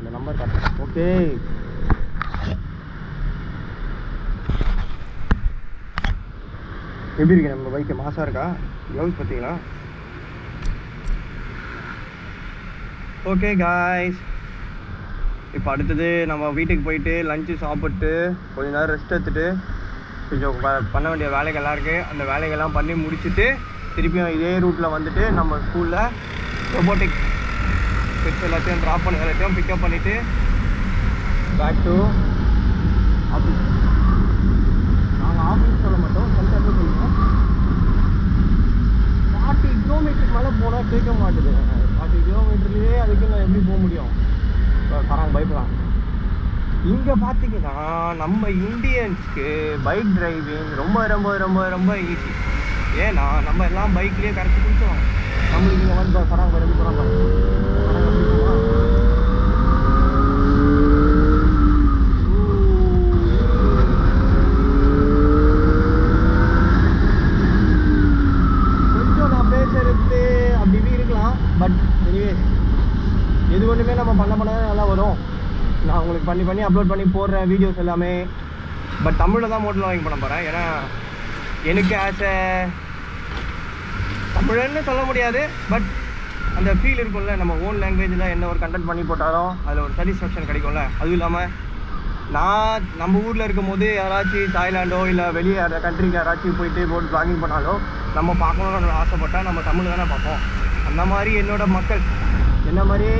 இந்த நம்பர் காட்டுறேன். ஓகே, எப்படி இருக்கு நம்ம பைக்கு? மாசாக இருக்கா? க்ளவுஸ் பார்த்தீங்களா? ஓகே காய்ஸ், இப்போ அடுத்தது நம்ம வீட்டுக்கு போயிட்டு லஞ்சு சாப்பிட்டு கொஞ்ச நேரம் ரெஸ்ட் எடுத்துகிட்டு கொஞ்சம் பண்ண வேண்டிய வேலைகள்லாம் இருக்குது. அந்த வேலைகள்லாம் பண்ணி முடிச்சுட்டு திருப்பியும் இதே ரூட்டில் வந்துட்டு நம்ம ஸ்கூலில் ரொபோட்டிக் கிட்ஸ் எல்லாத்தையும் ட்ராப் பண்ணி எல்லாத்தையும் பிக்கப் பண்ணிவிட்டு பேக் டு ஆஃபீஸ். நாங்கள் ஆஃபீஸ் சொல்ல மாட்டோம், சென்டர்னு சொல்லுவோம். 40 கிலோமீட்டருக்கு மேலே போனால் கேட்க மாட்டுது. 40 கிலோமீட்டர்லேயே அதுக்கு நான் எப்படி போக முடியும்? பராங்க பயப்படாங்க. இங்கே பார்த்தீங்கன்னா நம்ம இந்தியன்ஸ்க்கு பைக் டிரைவிங் ரொம்ப ரொம்ப ரொம்ப ரொம்ப ஈஸி. ஏன்னா நம்ம எல்லாம் பைக்லேயே கரெக்டாக பிடிச்சோம். நம்மளுக்கு இங்கே வந்து பராங்க எப்படி போகிறாங்க கொஞ்சம் நான் பேசுறது அப்படி இப்படி இருக்கலாம். பட் எனிவே எது ஒன்றுமே நம்ம பண்ண நல்லா வரும். நான் உங்களுக்கு பண்ணி அப்லோட் பண்ணி போடுறேன் வீடியோஸ் எல்லாமே. பட் தமிழில் தான் மோட்டல் வாங்கி பண்ண போகிறேன். ஏன்னா எனக்கு ஆஸ் எ தமிழன்னு சொல்ல முடியாது, பட் அந்த ஃபீல் இருக்கும்ல, நம்ம ஓன் லாங்குவேஜில் என்ன ஒரு கண்டென்ட் பண்ணி போட்டாலும் அதில் ஒரு சாட்டிஸ்ஃபேக்ஷன் கிடைக்கும்ல. அதுவும் இல்லாமல் நான் நம்ம ஊரில் இருக்கும் போது யாராச்சும் தாய்லாண்டோ இல்லை வெளியே கண்ட்ரிக்கு யாராச்சும் போயிட்டு போட்டு ப்ளாகிங் பண்ணாலும் நம்ம பார்க்கணுன்னு ஆசைப்பட்டால் நம்ம தமிழ் தானே பார்ப்போம். அந்த மாதிரி என்னோடய மக்கள் என்ன மாதிரி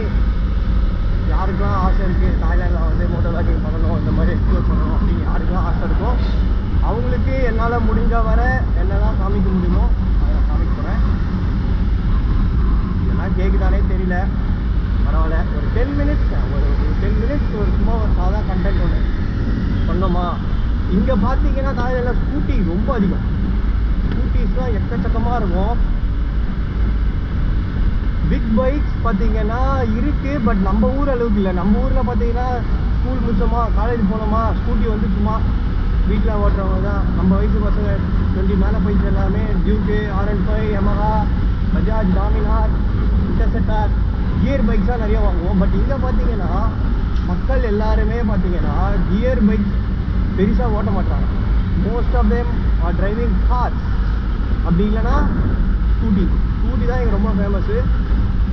யாருக்கெல்லாம் ஆசை இருக்குது தாய்லாண்டில் வந்து மோட்டோ வ்ளாகிங் பண்ணணும், இந்த மாதிரி எக்ஸ்ப்ளோர் பண்ணணும் அப்படின்னு யாருக்கெல்லாம் ஆசை இருக்கோ அவங்களுக்கு என்னால் முடிஞ்ச வர என்னெல்லாம் காமிக்க முடியுமோ அதை நான் காமிக்க போகிறேன். இதெல்லாம் கேட்குதானே தெரியல, பரவாயில்ல. ஒரு 10 மினிட்ஸ் ஒரு சும்மா ஒரு சாதா கண்டென்ட் ஒன்று பண்ணோமா. இங்கே பார்த்தீங்கன்னா தாய்லாண்டில் ஸ்கூட்டி ரொம்ப அதிகம். ஸ்கூட்டிஸ்லாம் எக்கச்சக்கமாக இருக்கும். பிக் பைக்ஸ் பார்த்தீங்கன்னா இருக்குது, பட் நம்ம ஊர் அளவுக்கு இல்லை. நம்ம ஊரில் பார்த்தீங்கன்னா ஸ்கூல் முடிச்சோமா, காலேஜ் போனோமா, ஸ்கூட்டி வந்து சும்மா வீட்டில் ஓட்டுறவங்க தான். நம்ம வயசு பசங்க 20 மேலே பைக்ஸ் எல்லாமே Duke, R15, Yamaha, Bajaj, Dominar, interceptor gear bikes தான் நிறைய வாங்குவோம். பட் இங்கே பார்த்தீங்கன்னா மக்கள் எல்லாருமே பார்த்தீங்கன்னா கியர் பைக்ஸ் பெருசாக ஓட்ட மாட்டாங்க. Most of them are driving cars, அப்படி இல்லைன்னா ஸ்கூட்டி தான் இங்கே ரொம்ப ஃபேமஸ்ஸு.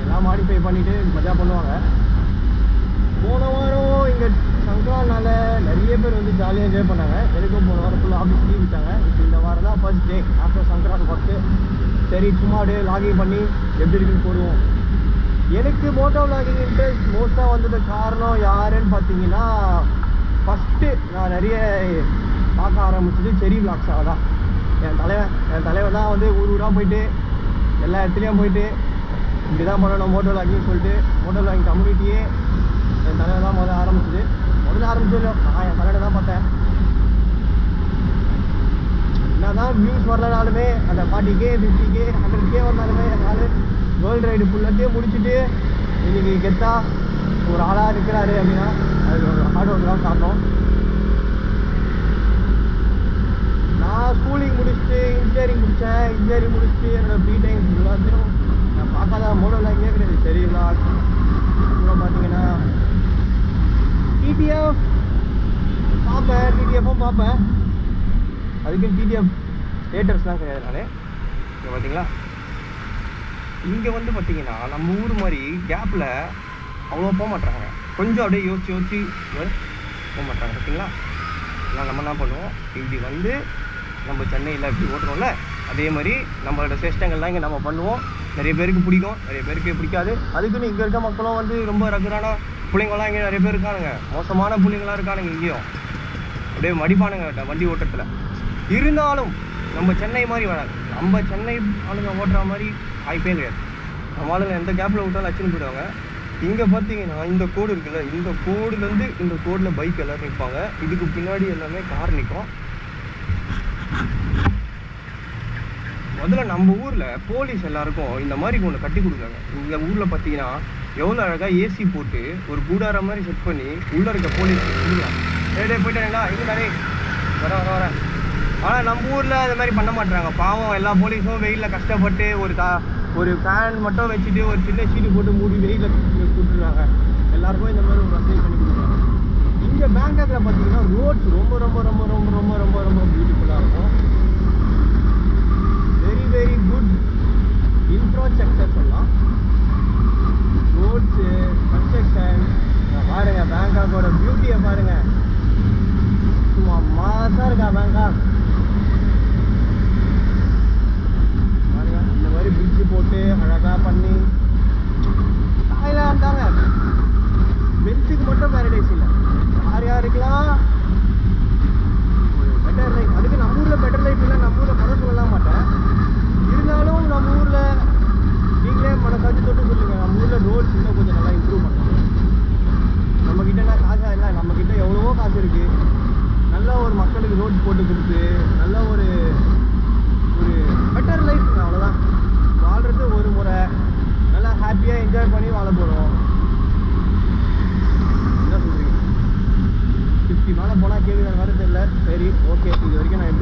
எல்லாம் மாடிஃபை பண்ணிவிட்டு மஜா பண்ணுவாங்க. போன வாரம் இங்கே சங்கரானால நிறைய பேர் வந்து ஜாலியாக என்ஜாய் பண்ணாங்க. எனக்கும் போன வாரம் ஃபுல்லாக ஆஃபீஸ் லீவ் விட்டாங்க. இப்போ இந்த வாரம் தான் ஃபர்ஸ்ட் டே ஆஃப்டர் சங்கரான் ஒர்க்கு. சரி சும்மா அப்படியே லாகிங் பண்ணி எப்படி இருக்குன்னு போடுவோம். எனக்கு மோட்டோ வ்ளாகிங் இன்ட்ரெஸ்ட் மோஸ்ட்டாக வந்தது காரணம் யாருன்னு பார்த்தீங்கன்னா, ஃபஸ்ட்டு நான் நிறைய பார்க்க ஆரம்பிச்சது செரி விளாக்ஸாக தான். என் தலைவன் தான் வந்து ஊராக போயிட்டு எல்லா இடத்துலையும் போயிட்டு இப்படி தான் பண்ணணும் மோட்டோ வ்ளாகிங் சொல்லிட்டு மோட்டோ வ்ளாகிங் கம்யூனிட்டியே என் தலைவன் தான் முதல்ல ஆரம்பிச்சது இல்லை. நான் என் தலைவனை தான் பார்த்தேன். என்ன தான் வியூஸ் வரலனாலுமே அந்த 40K 50K 100K வந்தாலுமே என்னால் வேர்ல்டு ரைடு ஃபுல்லாத்தையும் முடிச்சுட்டு இன்றைக்கி கெத்தா ஒரு ஆளாக இருக்கிறாரு அப்படின்னா அது ஒரு ஹார்ட் ஒர்க் தான் காரணம். நான் ஸ்கூலிங் முடிச்சுட்டு இன்ஜினியரிங் முடிச்சுட்டு என்னோடய ஃப்ரீ டைம் எல்லாத்தையும் நான் பார்க்காத மோட்டோ வ்ளாகிங்கே கிடையாது. சரி விளாக் அப்புறம் பார்த்தீங்கன்னா டிடிஎஃப் பார்ப்பேன், டிடிஎஃப்பும் பார்ப்பேன். அதுக்கு டிடிஎஃப் தேட்டர்ஸ்லாம் கிடையாது. நான் இங்கே பார்த்தீங்களா, இங்கே வந்து பார்த்தீங்கன்னா நம்ம ஊர் மாதிரி கேப்பில் அவ்வளோ போக மாட்டாங்க. கொஞ்சம் அப்படியே யோசிச்சு போக மாட்டாங்க. பார்த்தீங்களா, நான் நம்ம என்ன பண்ணுவோம், இப்படி வந்து நம்ம சென்னையில் இப்படி ஓட்டுறோம்ல அதே மாதிரி நம்மளோட சேஷ்டங்கள்லாம் இங்கே நம்ம பண்ணுவோம். நிறைய பேருக்கு பிடிக்கும், நிறைய பேருக்கு பிடிக்காது. அதுக்குன்னு இங்கே இருக்க மக்களும் வந்து ரொம்ப ரெகுலரான பிள்ளைங்களாம் இங்கே நிறைய பேர் இருக்கானுங்க. மோசமான பிள்ளைங்களாம் இருக்கானுங்க இங்கேயும், அப்படியே மடிப்பானுங்க வண்டி ஓட்டுறதுல. இருந்தாலும் நம்ம சென்னை மாதிரி வராது. நம்ம சென்னை ஆளுங்க ஓட்டுற மாதிரி வாய்ப்பே கிடையாது. நம்ம ஆளுங்க எந்த கேப்பில் விட்டாலும் அச்சுன்னு போயிடுவாங்க. இங்கே பார்த்தீங்கன்னா இந்த கோடு இருக்குல்ல, இந்த கோடுலேருந்து இந்த கோடில் பைக் எல்லோரும் நிற்பாங்க. இதுக்கு பின்னாடி எல்லாமே கார் நிற்கும். முதல்ல நம்ம ஊரில் போலீஸ் எல்லாருக்கும் இந்த மாதிரி ஒன்று கட்டி கொடுக்குறாங்க. இந்த ஊரில் பார்த்தீங்கன்னா எவ்வளோ அழகாக ஏசி போட்டு ஒரு கூடார மாதிரி செட் பண்ணி உள்ளே இருக்க போலீஸ் கொடுக்குறாங்க. டே போயிட்டாங்களா இங்கே தானே வர. ஆனால் நம்ம ஊரில் அது மாதிரி பண்ண மாட்டாங்க. பாவம் எல்லா போலீஸும் வெயிலில் கஷ்டப்பட்டு ஒரு ஃபேன் மட்டும் வச்சுட்டு ஒரு சின்ன சீட்டு போட்டு மூடி வெயிலில் கூப்பிட்டுருக்காங்க. எல்லாருக்கும் இந்த மாதிரி ஒரு ரோட்ஸ் ரொம்ப ரொம்ப ரொம்ப ரொம்ப ரொம்ப ரொம்ப ரொம்ப பியூட்டிஃபுல்லாக இருக்கும். வெரி வெரி குட் இன்ஃப்ராஸ்ட்ரக்சர் சொல்லலாம். ரோட்ஸு, கன்ஸ்ட்ரக்ஷன் பாருங்கள். பேங்காக்கோட பியூட்டியை பாருங்கள். சும்மா மாசாக இருக்கா பேங்காக். பாருங்க இந்த மாதிரி பிரிட்ஜு போட்டு அழகாக பண்ணி தாய்லாந்து தாங்க. பென்ஸுக்கு மட்டும் பேரடைஸ் இல்லை, யார் யாருக்கெல்லாம் ஒரு பெட்டர் லைஃப். அதுக்கு நம்ம ஊரில் பெட்டர் லைஃப் இல்லை, நம்ம ஊரில் படம் சொல்லலாம் மாட்டேன். இருந்தாலும் நம்ம ஊரில் நீங்களே மனசாட்சி தொட்டு சொல்லுங்கள், நம்ம ஊரில் ரோட்ஸ் இன்னும் கொஞ்சம் நல்லா இம்ப்ரூவ் பண்ணலாம். நம்மக்கிட்டனா காசாக இல்லை, நம்மக்கிட்ட எவ்வளவோ காசு இருக்குது. நல்ல ஒரு மக்களுக்கு ரோட் போட்டு கொடுத்து நல்ல ஒரு ஒரு பெட்டர் லைஃப். அவ்வளோதான். வாழ்கிறது ஒரு முறை, நல்லா ஹாப்பியாக என்ஜாய் பண்ணி வாழ போகிறோம். என்ன சொல்கிறீங்க? 50 மேலே போனால் கேட்குறது வேறு தெரியல. சரி, ஓகே. இது வரைக்கும் நான்